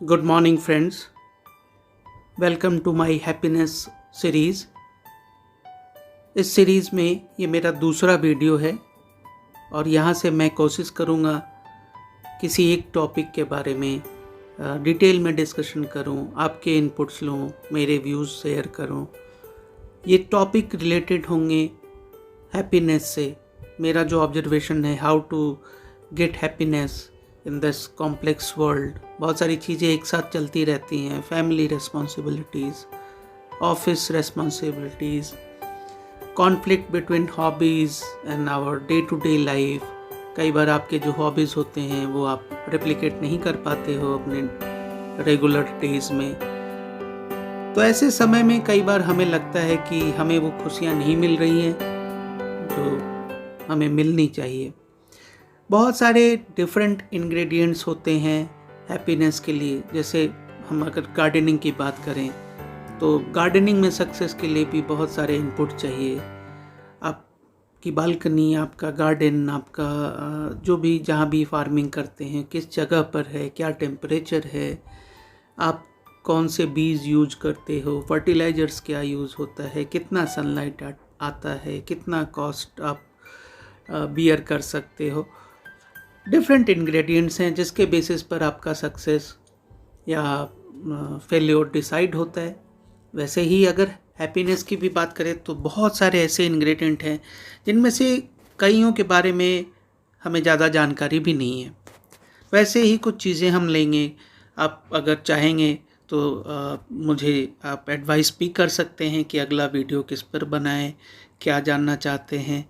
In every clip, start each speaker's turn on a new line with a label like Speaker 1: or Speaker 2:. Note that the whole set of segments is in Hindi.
Speaker 1: Good morning friends, welcome to my happiness series. इस सीरीज़ में ये मेरा दूसरा वीडियो है और यहाँ से मैं कोशिश करूँगा किसी एक टॉपिक के बारे में डिटेल में डिस्कशन करूँ, आपके इनपुट्स लूँ, मेरे व्यूज़ शेयर करूँ। ये टॉपिक रिलेटेड होंगे हैप्पीनेस से। मेरा जो ऑब्जर्वेशन है, how to get happiness in this complex world. बहुत सारी चीज़ें एक साथ चलती रहती हैं, family responsibilities, office responsibilities, conflict between hobbies and our day to day life. कई बार आपके जो हॉबीज़ होते हैं वो आप रेप्लिकेट नहीं कर पाते हो अपने रेगुलर डेज में। तो ऐसे समय में कई बार हमें लगता है कि हमें वो खुशियाँ नहीं मिल रही हैं जो हमें मिलनी चाहिए। बहुत सारे डिफरेंट इंग्रेडिएंट्स होते हैं हैप्पीनेस के लिए। जैसे हम अगर गार्डनिंग की बात करें तो गार्डनिंग में सक्सेस के लिए भी बहुत सारे इनपुट चाहिए। आपकी बालकनी, आपका गार्डन, आपका जो भी जहाँ भी फार्मिंग करते हैं किस जगह पर है, क्या टेम्परेचर है, आप कौन से बीज यूज करते हो, फर्टिलाइजर्स क्या यूज़ होता है, कितना सनलाइट आता है, कितना कॉस्ट आप बियर कर सकते हो। डिफरेंट इंग्रेडिएंट्स हैं जिसके बेसिस पर आपका सक्सेस या फेल्योर डिसाइड होता है। वैसे ही अगर हैप्पीनेस की भी बात करें तो बहुत सारे ऐसे इंग्रेडिएंट हैं जिनमें से कईयों के बारे में हमें ज़्यादा जानकारी भी नहीं है। वैसे ही कुछ चीज़ें हम लेंगे। आप अगर चाहेंगे तो मुझे आप एडवाइस भी कर सकते हैं कि अगला वीडियो किस पर बनाएं, क्या जानना चाहते हैं।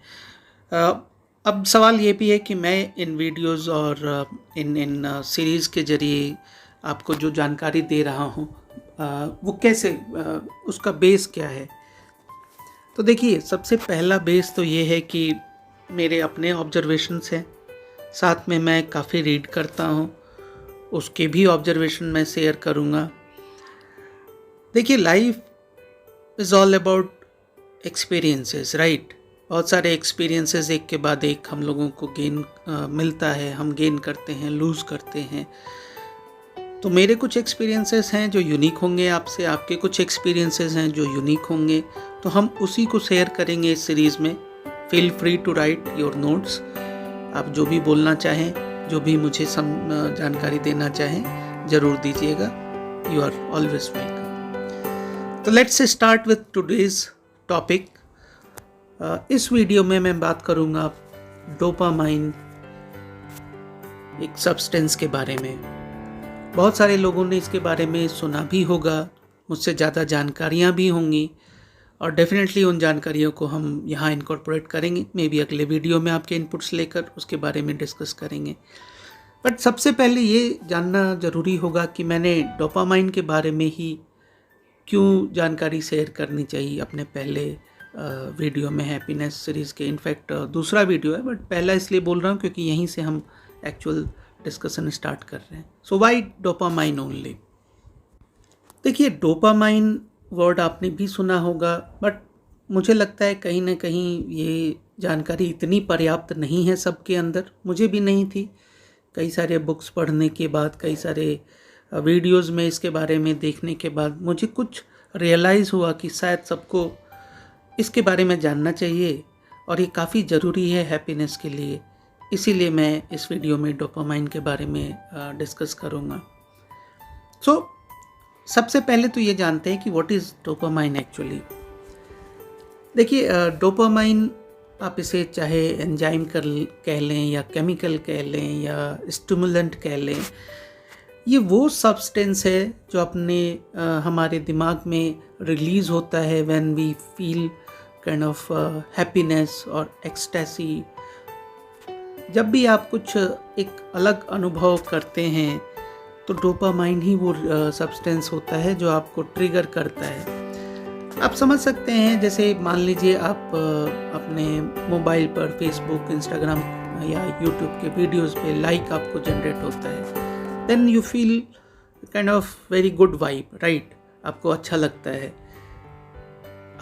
Speaker 1: अब सवाल ये भी है कि मैं इन वीडियोस और इन सीरीज़ के ज़रिए आपको जो जानकारी दे रहा हूँ वो कैसे, उसका बेस क्या है। तो देखिए, सबसे पहला बेस तो ये है कि मेरे अपने ऑब्जर्वेशंस हैं, साथ में मैं काफ़ी रीड करता हूँ, उसके भी ऑब्जर्वेशन मैं शेयर करूँगा। देखिए, life is all about experiences, right. बहुत सारे एक्सपीरियंसेस एक के बाद एक हम लोगों को मिलता है, हम गेन करते हैं, लूज़ करते हैं। तो मेरे कुछ एक्सपीरियंसेस हैं जो यूनिक होंगे आपसे, आपके कुछ एक्सपीरियंसेस हैं जो यूनिक होंगे। तो हम उसी को शेयर करेंगे इस सीरीज़ में। Feel free to write your notes. आप जो भी बोलना चाहें, जो भी मुझे जानकारी देना चाहें, ज़रूर दीजिएगा। You are always welcome. तो let's start with today's topic. इस वीडियो में मैं बात करूंगा डोपामाइन, एक सब्सटेंस के बारे में। बहुत सारे लोगों ने इसके बारे में सुना भी होगा, मुझसे ज़्यादा जानकारियां भी होंगी और डेफिनेटली उन जानकारियों को हम यहाँ इनकॉर्पोरेट करेंगे। मे बी अगले वीडियो में आपके इनपुट्स लेकर उसके बारे में डिस्कस करेंगे। बट सबसे पहले ये जानना ज़रूरी होगा कि मैंने डोपामाइन के बारे में ही क्यों जानकारी शेयर करनी चाहिए अपने पहले वीडियो में हैप्पीनेस सीरीज़ के। इनफैक्ट दूसरा वीडियो है, बट पहला इसलिए बोल रहा हूँ क्योंकि यहीं से हम एक्चुअल डिस्कशन स्टार्ट कर रहे हैं। So why dopamine only. देखिए, डोपामाइन वर्ड आपने भी सुना होगा, बट मुझे लगता है कहीं ना कहीं ये जानकारी इतनी पर्याप्त नहीं है सबके अंदर। मुझे भी नहीं थी। कई सारे बुक्स पढ़ने के बाद, कई सारे वीडियोज़ में इसके बारे में देखने के बाद मुझे कुछ रियलाइज़ हुआ कि शायद सबको इसके बारे में जानना चाहिए और ये काफ़ी ज़रूरी है हैप्पीनेस के लिए। इसीलिए मैं इस वीडियो में डोपामाइन के बारे में डिस्कस करूँगा। सो सबसे पहले तो ये जानते हैं कि व्हाट इज़ डोपामाइन एक्चुअली। देखिए, डोपामाइन आप इसे चाहे एंजाइम कह लें या केमिकल कह लें या स्टिमुलेंट कह लें, ये वो सब्सटेंस है जो अपने हमारे दिमाग में रिलीज़ होता है when we feel kind of happiness और एक्सटेसी। जब भी आप कुछ एक अलग अनुभव करते हैं तो डोपामाइन ही वो सब्सटेंस होता है जो आपको ट्रिगर करता है। आप समझ सकते हैं, जैसे मान लीजिए आप अपने मोबाइल पर फेसबुक, इंस्टाग्राम या यूट्यूब के वीडियोस पे लाइक आपको जनरेट होता है, then you feel kind of very good vibe, right. आपको अच्छा लगता है।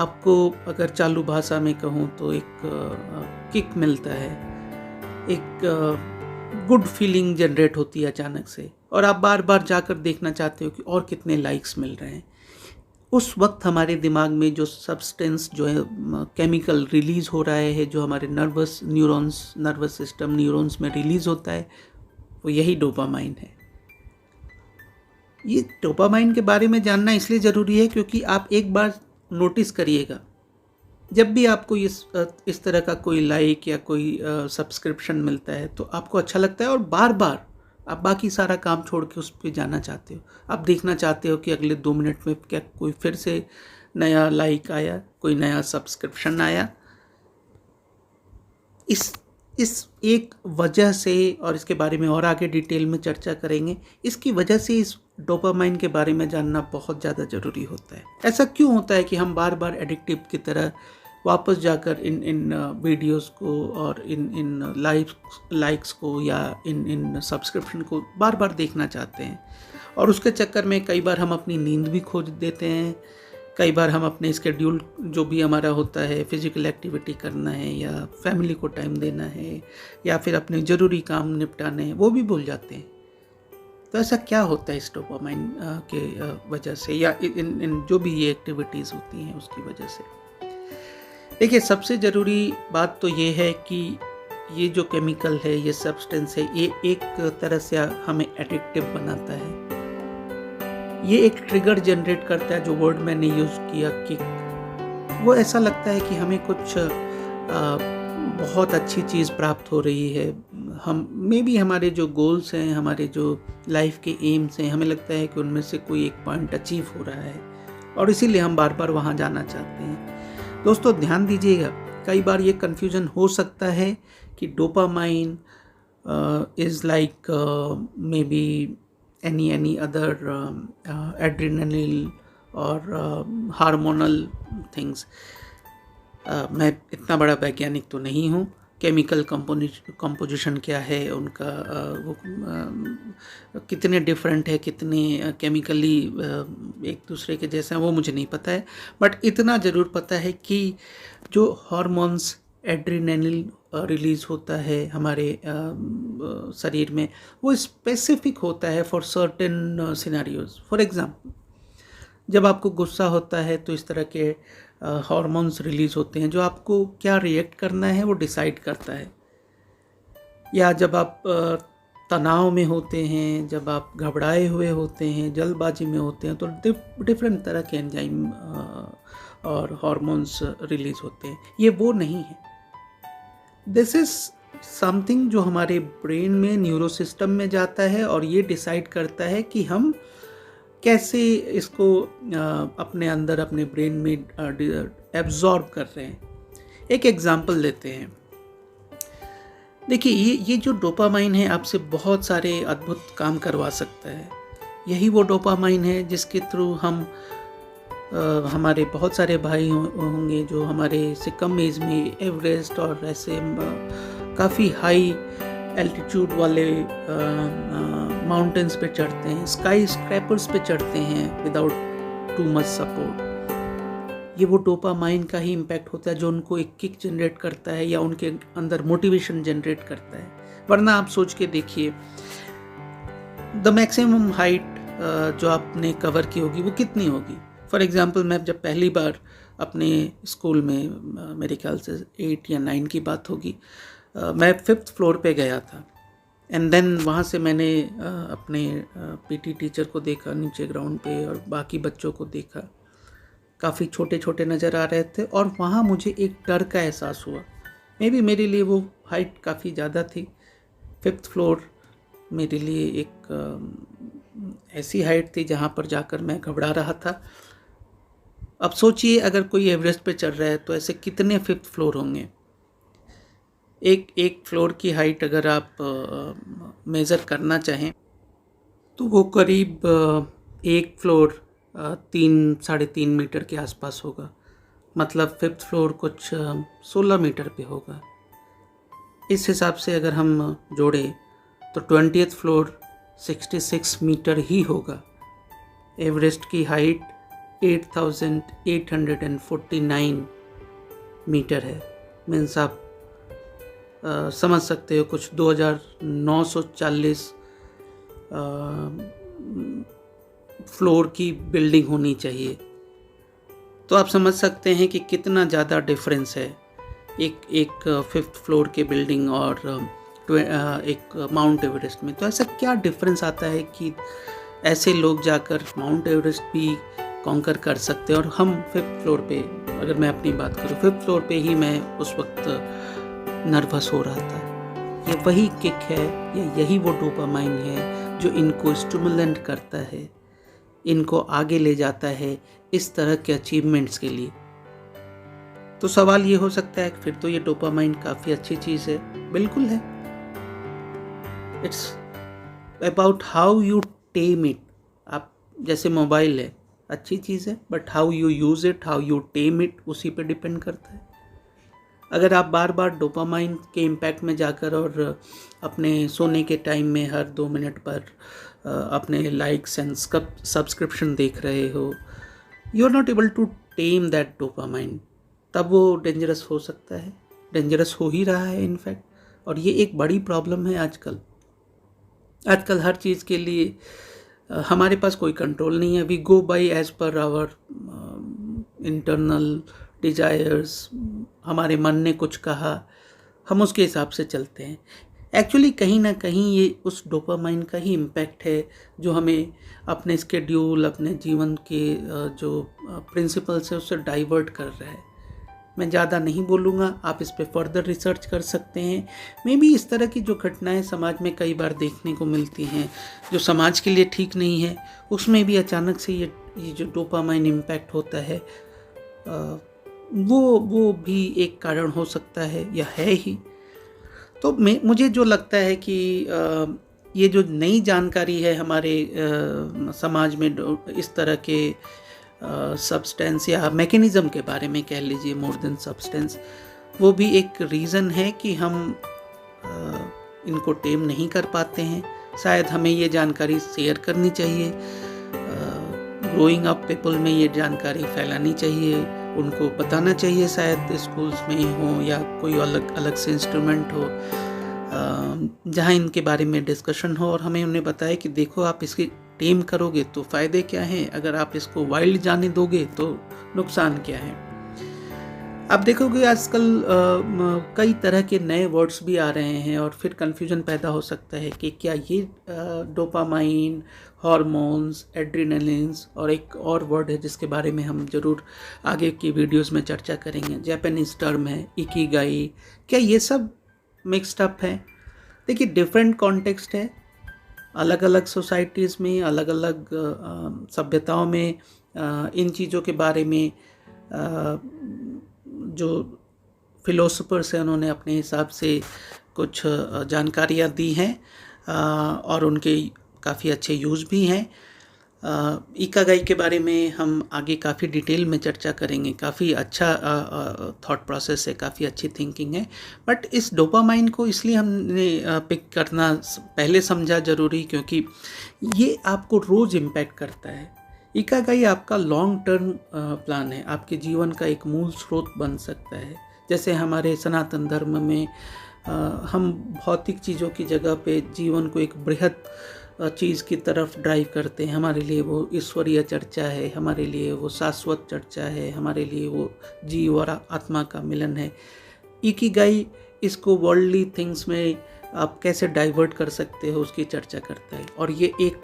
Speaker 1: आपको अगर चालू भाषा में कहूँ तो एक किक मिलता है, एक गुड फीलिंग जनरेट होती है अचानक से, और आप बार बार जाकर देखना चाहते हो कि और कितने लाइक्स मिल रहे हैं। उस वक्त हमारे दिमाग में जो सब्सटेंस जो है केमिकल रिलीज हो रहा है, जो हमारे नर्वस सिस्टम न्यूरॉन्स में रिलीज होता है, वो यही डोपामाइन है। ये डोपामाइन के बारे में जानना इसलिए ज़रूरी है क्योंकि आप एक बार नोटिस करिएगा, जब भी आपको इस तरह का कोई लाइक या कोई सब्सक्रिप्शन मिलता है तो आपको अच्छा लगता है, और बार बार आप बाकी सारा काम छोड़ के उस पर जाना चाहते हो। आप देखना चाहते हो कि अगले 2 मिनट में क्या कोई फिर से नया लाइक आया, कोई नया सब्सक्रिप्शन आया। इस एक वजह से, और इसके बारे में और आगे डिटेल में चर्चा करेंगे, इसकी वजह से इस डोपामाइन के बारे में जानना बहुत ज़्यादा ज़रूरी होता है। ऐसा क्यों होता है कि हम बार बार एडिक्टिव की तरह वापस जाकर इन वीडियोस को और इन लाइक्स को या इन सब्सक्रिप्शन को बार बार देखना चाहते हैं, और उसके चक्कर में कई बार हम अपनी नींद भी खो देते हैं। कई बार हम अपने स्केड्यूल जो भी हमारा होता है, फिजिकल एक्टिविटी करना है या फैमिली को टाइम देना है या फिर अपने ज़रूरी काम निपटाने हैं, वो भी भूल जाते हैं। तो ऐसा क्या होता है इस डोपामाइन के वजह से, या इन जो भी ये एक्टिविटीज़ होती हैं उसकी वजह से? देखिए, सबसे ज़रूरी बात तो ये है कि ये जो केमिकल है, ये सब्सटेंस है, ये एक तरह से हमें एडिक्टिव बनाता है। ये एक ट्रिगर जनरेट करता है, जो वर्ड मैंने यूज़ किया, किक। वो ऐसा लगता है कि हमें कुछ बहुत अच्छी चीज़ प्राप्त हो रही है। हम मे बी हमारे जो गोल्स हैं, हमारे जो लाइफ के एम्स हैं, हमें लगता है कि उनमें से कोई एक पॉइंट अचीव हो रहा है, और इसीलिए हम बार बार वहाँ जाना चाहते हैं। दोस्तों ध्यान दीजिएगा, कई बार ये कन्फ्यूज़न हो सकता है कि dopamine is like may be any other adrenaline or hormonal things. मैं इतना बड़ा वैज्ञानिक तो नहीं हूँ। केमिकल कंपोजिशन क्या है उनका, वो कितने डिफरेंट है, कितने केमिकली एक दूसरे के जैसे हैं, वो मुझे नहीं पता है। बट इतना ज़रूर पता है कि जो हार्मोन्स एड्रेनलिन रिलीज़ होता है हमारे शरीर में, वो स्पेसिफिक होता है for certain scenarios. For example, जब आपको गुस्सा होता है तो इस तरह के हार्मोन्स रिलीज़ होते हैं जो आपको क्या रिएक्ट करना है वो डिसाइड करता है। या जब आप तनाव में होते हैं, जब आप घबराए हुए होते हैं, जल्दबाजी में होते हैं, तो डिफरेंट तरह के एंजाइम और हार्मोन्स रिलीज़ होते हैं। ये वो नहीं है। दिस इज़ समथिंग जो हमारे ब्रेन में, न्यूरो सिस्टम में जाता है, और ये डिसाइड करता है कि हम कैसे इसको अपने अंदर, अपने ब्रेन में एब्जॉर्ब कर रहे हैं। एक एग्जांपल लेते हैं। देखिए, ये जो डोपामाइन है आपसे बहुत सारे अद्भुत काम करवा सकता है। यही वो डोपामाइन है जिसके थ्रू हम हमारे बहुत सारे भाई होंगे जो हमारे से कम एज में एवरेस्ट और ऐसे काफ़ी हाई एल्टीट्यूड वाले माउंटेन्स पे चढ़ते हैं, स्काई स्क्रैपर्स पे चढ़ते हैं विदाउट टू मच सपोर्ट। ये वो डोपामाइन का ही इम्पैक्ट होता है जो उनको एक किक जनरेट करता है या उनके अंदर मोटिवेशन जनरेट करता है। वरना आप सोच के देखिए, द मैक्सिमम हाइट जो आपने कवर की होगी वो कितनी होगी। फॉर एग्ज़ाम्पल, मैं जब पहली बार अपने स्कूल में, मेरे ख्याल से 8 या 9 की बात होगी, मैं 5th फ्लोर पे गया था। एंड देन वहाँ से मैंने अपने पीटी टीचर को देखा नीचे ग्राउंड पे, और बाकी बच्चों को देखा, काफ़ी छोटे छोटे नज़र आ रहे थे, और वहाँ मुझे एक डर का एहसास हुआ। मे बी मेरे लिए वो हाइट काफ़ी ज़्यादा थी। 5th फ्लोर मेरे लिए एक ऐसी हाइट थी जहाँ पर जाकर मैं घबरा रहा था। अब सोचिए, अगर कोई एवरेस्ट पे चढ़ रहा है तो ऐसे कितने 5th फ्लोर होंगे। एक फ्लोर की हाइट अगर आप मेज़र करना चाहें तो वो करीब एक फ्लोर 3-3.5 मीटर के आसपास होगा। मतलब 5th फ्लोर कुछ 16 मीटर पे होगा। इस हिसाब से अगर हम जोड़ें तो 20th फ्लोर 66 मीटर ही होगा। एवरेस्ट की हाइट 8,849 मीटर है। मीन्स आप समझ सकते हो कुछ 2940 फ्लोर की बिल्डिंग होनी चाहिए। तो आप समझ सकते हैं कि कितना ज़्यादा डिफरेंस है एक 5th फ्लोर के बिल्डिंग और एक माउंट एवरेस्ट में। तो ऐसा क्या डिफरेंस आता है कि ऐसे लोग जाकर माउंट एवरेस्ट भी कॉन्कर कर सकते हैं और हम 5th फ्लोर पे, अगर मैं अपनी बात करूँ 5th फ्लोर पे ही मैं उस वक्त नर्वस हो रहा था। ये वही किक है या यही वो डोपामाइन है जो इनको स्टिमुलेंट करता है, इनको आगे ले जाता है इस तरह के अचीवमेंट्स के लिए। तो सवाल ये हो सकता है फिर तो ये डोपामाइन काफ़ी अच्छी चीज़ है। बिल्कुल है। It's about how you time it. आप जैसे मोबाइल है, अच्छी चीज़ है, but how you use it, how you time it, उसी पे डिपेंड करता है। अगर आप बार बार डोपामाइन के इम्पैक्ट में जाकर और अपने सोने के टाइम में हर 2 मिनट पर अपने लाइक्स एंड सब्सक्रिप्शन देख रहे हो, you are not able to tame that dopamine, तब वो डेंजरस हो सकता है, डेंजरस हो ही रहा है इनफैक्ट। और ये एक बड़ी प्रॉब्लम है आजकल हर चीज़ के लिए हमारे पास कोई कंट्रोल नहीं है। We go by as per our internal desires. हमारे मन ने कुछ कहा, हम उसके हिसाब से चलते हैं। एक्चुअली कहीं ना कहीं ये उस डोपामाइन का ही इम्पैक्ट है जो हमें अपने स्केड्यूल, अपने जीवन के जो प्रिंसिपल्स है उससे डाइवर्ट कर रहा है। मैं ज़्यादा नहीं बोलूँगा, आप इस पे फर्दर रिसर्च कर सकते हैं। मे बी इस तरह की जो घटनाएं समाज में कई बार देखने को मिलती हैं जो समाज के लिए ठीक नहीं है, उसमें भी अचानक से ये जो डोपामाइन इम्पैक्ट होता है वो भी एक कारण हो सकता है या है ही। तो मुझे जो लगता है कि ये जो नई जानकारी है हमारे समाज में इस तरह के सब्सटेंस या मैकेनिज़्म के बारे में कह लीजिए, मोर देन सब्सटेंस, वो भी एक रीज़न है कि हम इनको टेम नहीं कर पाते हैं। शायद हमें ये जानकारी शेयर करनी चाहिए, ग्रोइंग अप पीपल में ये जानकारी फैलानी चाहिए, उनको बताना चाहिए, शायद स्कूल्स में हो या कोई अलग से इंस्ट्रूमेंट हो जहाँ इनके बारे में डिस्कशन हो और हमें उन्हें बताए कि देखो आप इसकी टेम करोगे तो फ़ायदे क्या हैं, अगर आप इसको वाइल्ड जाने दोगे तो नुकसान क्या है। आप देखोगे आजकल कई तरह के नए वर्ड्स भी आ रहे हैं और फिर कन्फ्यूजन पैदा हो सकता है कि क्या ये डोपामाइन, हार्मोन्स, एड्रेनलिन्स और एक और वर्ड है जिसके बारे में हम ज़रूर आगे की वीडियोस में चर्चा करेंगे, जापानीज टर्म है इकिगाई, क्या ये सब मिक्स्ड अप है। देखिए डिफरेंट कॉन्टेक्स्ट है, अलग अलग सोसाइटीज़ में, अलग अलग सभ्यताओं में इन चीज़ों के बारे में जो फिलोसोफर्स हैं उन्होंने अपने हिसाब से कुछ जानकारियाँ दी हैं और उनके काफ़ी अच्छे यूज़ भी हैं। इकागाई के बारे में हम आगे काफ़ी डिटेल में चर्चा करेंगे। काफ़ी अच्छा थॉट प्रोसेस है, काफ़ी अच्छी थिंकिंग है। बट इस डोपामाइन को इसलिए हमने पिक करना पहले समझा ज़रूरी क्योंकि ये आपको रोज़ इम्पैक्ट करता है। इकागाई आपका लॉन्ग टर्म प्लान है, आपके जीवन का एक मूल स्रोत बन सकता है। जैसे हमारे सनातन धर्म में हम भौतिक चीज़ों की जगह पे जीवन को एक बृहद चीज़ की तरफ ड्राइव करते हैं। हमारे लिए वो ईश्वरीय चर्चा है, हमारे लिए वो शाश्वत चर्चा है, हमारे लिए वो जीव और आत्मा का मिलन है। इकिगाई इसको वर्ल्डली थिंग्स में आप कैसे डाइवर्ट कर सकते हो उसकी चर्चा करता है। और ये एक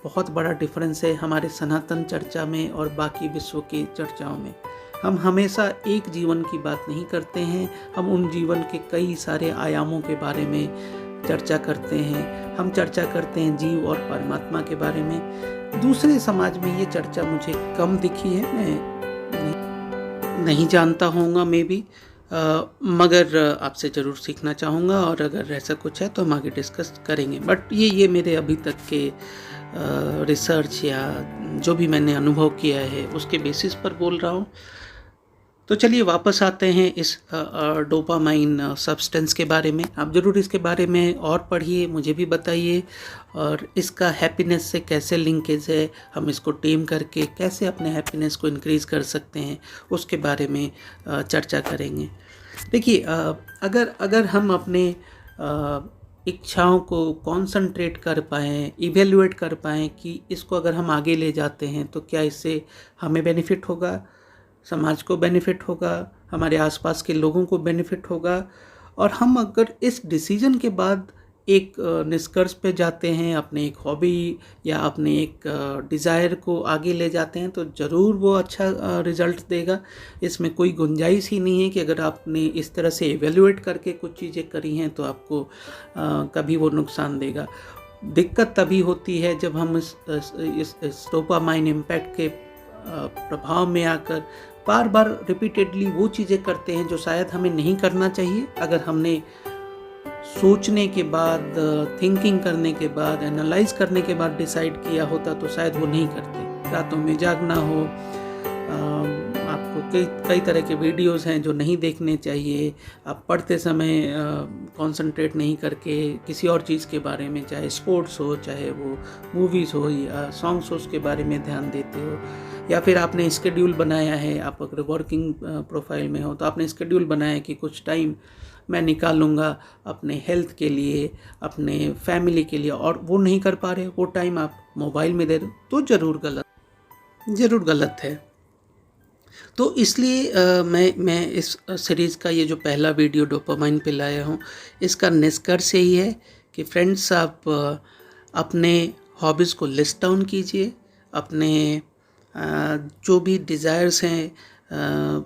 Speaker 1: बहुत बड़ा डिफरेंस है हमारे सनातन चर्चा में और बाकी विश्व की चर्चाओं में। हम हमेशा एक जीवन की बात नहीं करते हैं, हम उन जीवन के कई सारे आयामों के बारे में चर्चा करते हैं। हम चर्चा करते हैं जीव और परमात्मा के बारे में। दूसरे समाज में ये चर्चा मुझे कम दिखी है, मैं नहीं जानता होऊंगा मे बी, मगर आपसे ज़रूर सीखना चाहूँगा और अगर ऐसा कुछ है तो हम आगे डिस्कस करेंगे। बट ये मेरे अभी तक के रिसर्च या जो भी मैंने अनुभव किया है उसके बेसिस पर बोल रहा हूँ। तो चलिए वापस आते हैं इस डोपामाइन सब्सटेंस के बारे में। आप ज़रूर इसके बारे में और पढ़िए, मुझे भी बताइए और इसका हैप्पीनेस से कैसे लिंकेज है, हम इसको टेम करके कैसे अपने हैप्पीनेस को इंक्रीज़ कर सकते हैं उसके बारे में चर्चा करेंगे। देखिए, अगर हम अपने इच्छाओं को कंसंट्रेट कर पाएँ, इवैल्यूएट कर पाएँ कि इसको अगर हम आगे ले जाते हैं तो क्या इससे हमें बेनिफिट होगा, समाज को बेनिफिट होगा, हमारे आसपास के लोगों को बेनिफिट होगा, और हम अगर इस डिसीजन के बाद एक निष्कर्ष पे जाते हैं, अपने एक हॉबी या अपने एक डिज़ायर को आगे ले जाते हैं, तो ज़रूर वो अच्छा रिज़ल्ट देगा। इसमें कोई गुंजाइश ही नहीं है कि अगर आपने इस तरह से एवेल्युएट करके कुछ चीज़ें करी हैं तो आपको कभी वो नुकसान देगा। दिक्कत तभी होती है जब हम इस डोपामाइन इम्पैक्ट के प्रभाव में आकर बार बार रिपीटेडली वो चीज़ें करते हैं जो शायद हमें नहीं करना चाहिए। अगर हमने सोचने के बाद, थिंकिंग करने के बाद, एनालाइज करने के बाद डिसाइड किया होता तो शायद वो नहीं करते। रातों में जागना हो, आपको कई तरह के वीडियोस हैं जो नहीं देखने चाहिए, आप पढ़ते समय कंसंट्रेट नहीं करके किसी और चीज़ के बारे में, चाहे स्पोर्ट्स हो, चाहे वो मूवीज़ हो या सॉन्ग्स हो, उसके बारे में ध्यान देते हो, या फिर आपने स्केड्यूल बनाया है, आप अगर वर्किंग प्रोफाइल में हो तो आपने स्केड्यूल बनाया है कि कुछ टाइम मैं निकालूंगा अपने हेल्थ के लिए, अपने फैमिली के लिए, और वो नहीं कर पा रहे, वो टाइम आप मोबाइल में दे रहे हो, तो ज़रूर गलत है। तो इसलिए मैं इस सीरीज़ का ये जो पहला वीडियो डोपामाइन पे लाया हूँ, इसका निष्कर्ष यही है कि फ्रेंड्स, आप अपने हॉबीज़ को लिस्ट डाउन कीजिए, अपने जो भी डिज़ायर्स हैं,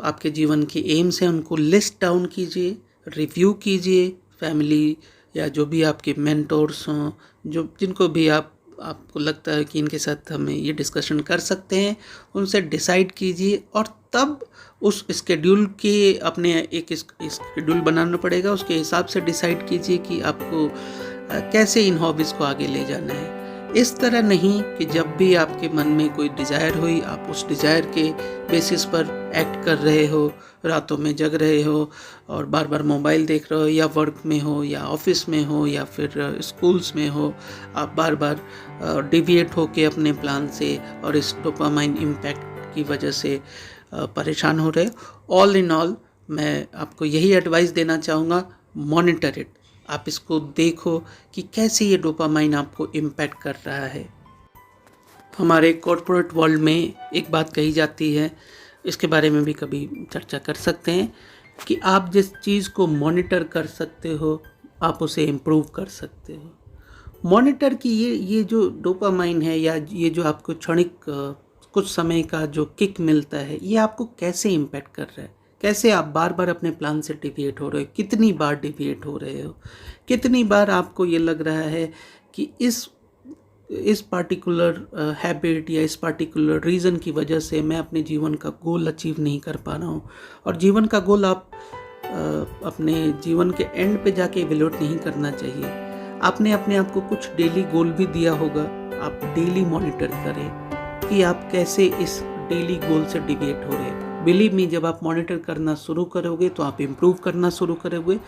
Speaker 1: आपके जीवन की एम्स हैं, उनको लिस्ट डाउन कीजिए, रिव्यू कीजिए, फैमिली या जो भी आपके मेंटोर्स हों, जो जिनको भी आपको लगता है कि इनके साथ हमें ये डिस्कशन कर सकते हैं, उनसे डिसाइड कीजिए, और तब उस स्केड्यूल के अपने एक स्केड्यूल बनाना पड़ेगा, उसके हिसाब से डिसाइड कीजिए कि आपको कैसे इन हॉबीज़ को आगे ले जाना है। इस तरह नहीं कि जब भी आपके मन में कोई डिज़ायर हुई, आप उस डिज़ायर के बेसिस पर एक्ट कर रहे हो, रातों में जग रहे हो और बार बार मोबाइल देख रहे हो, या वर्क में हो, या ऑफिस में हो, या फिर स्कूल्स में हो, आप बार बार डिविएट होके अपने प्लान से और इस डोपामाइन इम्पैक्ट की वजह से परेशान हो रहे हो। ऑल इन ऑल, मैं आपको यही एडवाइस देना चाहूँगा, मॉनिटर इट। आप इसको देखो कि कैसे ये डोपामाइन आपको इम्पैक्ट कर रहा है। हमारे कॉर्पोरेट वर्ल्ड में एक बात कही जाती है, इसके बारे में भी कभी चर्चा कर सकते हैं, कि आप जिस चीज़ को मॉनिटर कर सकते हो, आप उसे इम्प्रूव कर सकते हो। मॉनिटर की ये जो डोपामाइन है, या ये जो आपको क्षणिक कुछ समय का जो किक मिलता है, ये आपको कैसे इम्पैक्ट कर रहा है, कैसे आप बार बार अपने प्लान से डिविएट हो रहे हो, कितनी बार डिविएट हो रहे हो, कितनी बार आपको ये लग रहा है कि इस पार्टिकुलर हैबिट या इस पार्टिकुलर रीज़न की वजह से मैं अपने जीवन का गोल अचीव नहीं कर पा रहा हूँ। और जीवन का गोल आप अपने जीवन के एंड पे जाके इवैल्यूएट नहीं करना चाहिए। आपने अपने आप को कुछ डेली गोल भी दिया होगा, आप डेली मॉनिटर करें कि आप कैसे इस डेली गोल से डिविएट हो रहे हैं। बिलीव मी, जब आप मॉनिटर करना शुरू करोगे तो आप इम्प्रूव करना शुरू करोगे,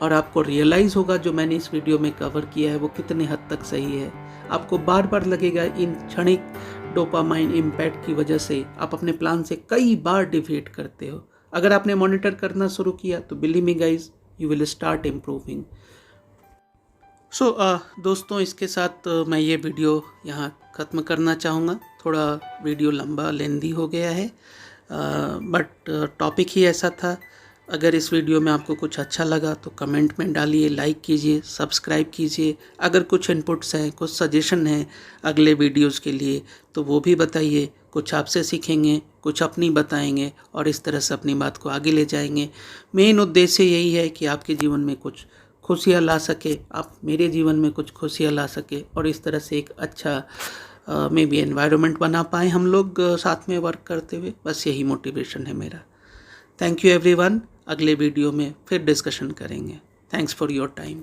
Speaker 1: और आपको रियलाइज़ होगा जो मैंने इस वीडियो में कवर किया है वो कितने हद तक सही है। आपको बार बार लगेगा इन क्षणिक डोपामाइन इम्पैक्ट की वजह से आप अपने प्लान से कई बार डिविएट करते हो। अगर आपने मॉनिटर करना शुरू किया तो believe me guys, you will start improving. So दोस्तों, इसके साथ मैं ये वीडियो यहाँ ख़त्म करना चाहूँगा। थोड़ा वीडियो लंबा, लेंदी हो गया है, बट टॉपिक ही ऐसा था। अगर इस वीडियो में आपको कुछ अच्छा लगा तो कमेंट में डालिए, लाइक कीजिए, सब्सक्राइब कीजिए। अगर कुछ इनपुट्स हैं, कुछ सजेशन हैं अगले वीडियोस के लिए, तो वो भी बताइए। कुछ आपसे सीखेंगे, कुछ अपनी बताएंगे, और इस तरह से अपनी बात को आगे ले जाएंगे। मेन उद्देश्य यही है कि आपके जीवन में कुछ खुशियाँ ला सके, आप मेरे जीवन में कुछ खुशियाँ ला सके, और इस तरह से एक अच्छा मे बी एनवायरनमेंट बना पाएँ हम लोग साथ में वर्क करते हुए। बस यही मोटिवेशन है मेरा। Thank you everyone. अगले वीडियो में फिर डिस्कशन करेंगे। Thanks for your time.